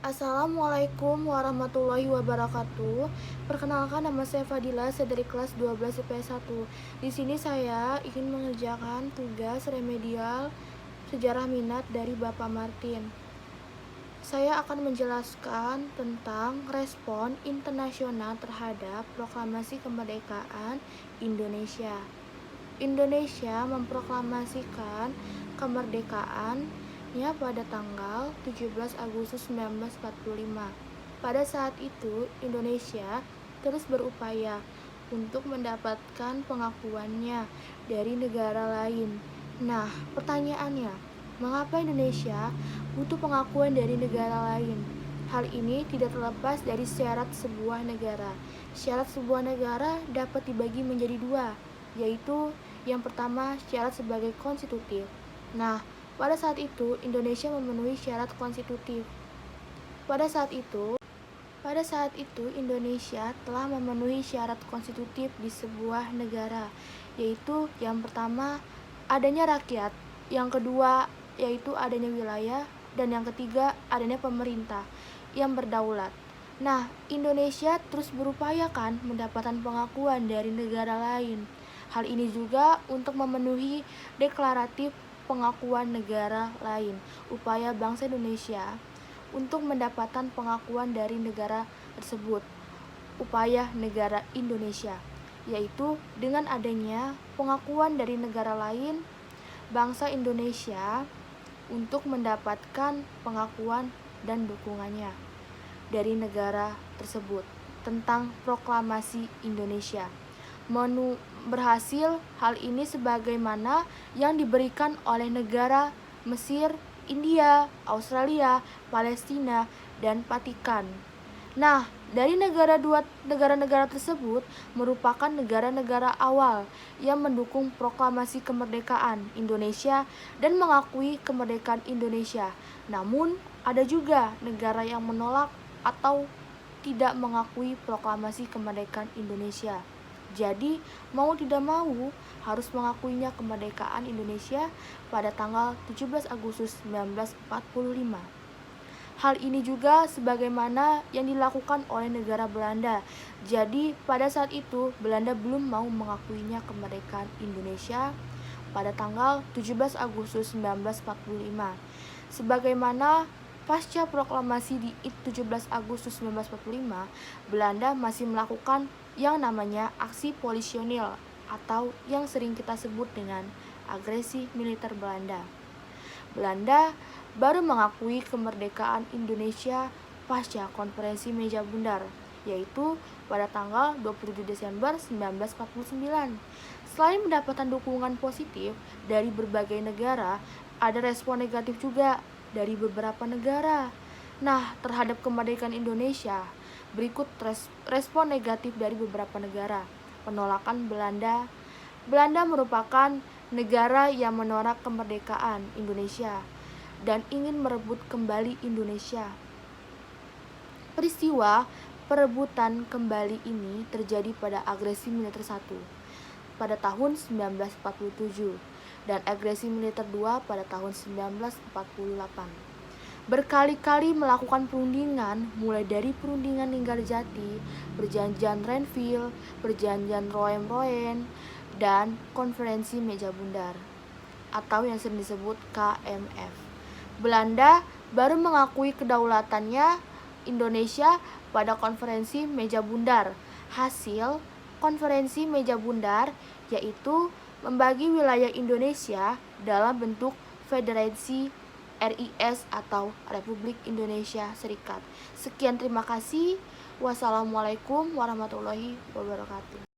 Assalamualaikum warahmatullahi wabarakatuh. Perkenalkan, nama saya Fadila, saya dari kelas 12 IPS 1. Di sini saya ingin mengerjakan tugas remedial sejarah minat dari Bapak Martin. Saya akan menjelaskan tentang respon internasional terhadap proklamasi kemerdekaan Indonesia. Indonesia memproklamasikan kemerdekaannya pada tanggal 17 Agustus 1945. Pada saat itu, Indonesia terus berupaya untuk mendapatkan pengakuannya dari negara lain. Nah, pertanyaannya, mengapa Indonesia butuh pengakuan dari negara lain? Hal ini tidak terlepas dari syarat sebuah negara. Syarat sebuah negara dapat dibagi menjadi dua, yaitu yang pertama, syarat sebagai konstitutif. Nah, pada saat itu Indonesia memenuhi syarat konstitutif. Pada saat itu Indonesia telah memenuhi syarat konstitutif di sebuah negara, yaitu yang pertama, adanya rakyat, yang kedua, yaitu adanya wilayah, dan yang ketiga, adanya pemerintah yang berdaulat. Nah, Indonesia terus berupaya kan mendapatkan pengakuan dari negara lain. Hal ini juga untuk memenuhi deklaratif pengakuan negara lain. Upaya bangsa Indonesia untuk mendapatkan pengakuan dari negara tersebut. Upaya negara Indonesia, yaitu dengan adanya pengakuan dari negara lain, bangsa Indonesia untuk mendapatkan pengakuan dan dukungannya dari negara tersebut tentang proklamasi Indonesia. Berhasil hal ini sebagaimana yang diberikan oleh negara Mesir, India, Australia, Palestina, dan Vatikan. Nah, dari negara-negara tersebut merupakan negara-negara awal yang mendukung proklamasi kemerdekaan Indonesia dan mengakui kemerdekaan Indonesia. Namun, ada juga negara yang menolak atau tidak mengakui proklamasi kemerdekaan Indonesia. Jadi, mau tidak mau harus mengakuinya kemerdekaan Indonesia pada tanggal 17 Agustus 1945. Hal ini juga sebagaimana yang dilakukan oleh negara Belanda. Jadi, pada saat itu Belanda belum mau mengakuinya kemerdekaan Indonesia pada tanggal 17 Agustus 1945. Sebagaimana pasca proklamasi di 17 Agustus 1945, Belanda masih melakukan yang namanya aksi polisionil atau yang sering kita sebut dengan agresi militer Belanda. Belanda baru mengakui kemerdekaan Indonesia pasca konferensi meja bundar, yaitu pada tanggal 27 Desember 1949. Selain mendapatkan dukungan positif dari berbagai negara, ada respon negatif juga dari beberapa negara. Nah, terhadap kemerdekaan Indonesia, berikut respon negatif dari beberapa negara. Penolakan Belanda. Belanda merupakan negara yang menolak kemerdekaan Indonesia dan ingin merebut kembali Indonesia. Peristiwa perebutan kembali ini terjadi pada agresi militer 1 pada tahun 1947 dan agresi militer 2 pada tahun 1948. Berkali-kali melakukan perundingan, mulai dari perundingan Linggarjati, perjanjian Renville, perjanjian Rouen-Rouen, dan konferensi meja bundar atau yang sering disebut KMF. Belanda baru mengakui kedaulatannya Indonesia pada konferensi meja bundar. Hasil konferensi meja bundar yaitu membagi wilayah Indonesia dalam bentuk federasi RIS atau Republik Indonesia Serikat. Sekian, terima kasih. Wassalamualaikum warahmatullahi wabarakatuh.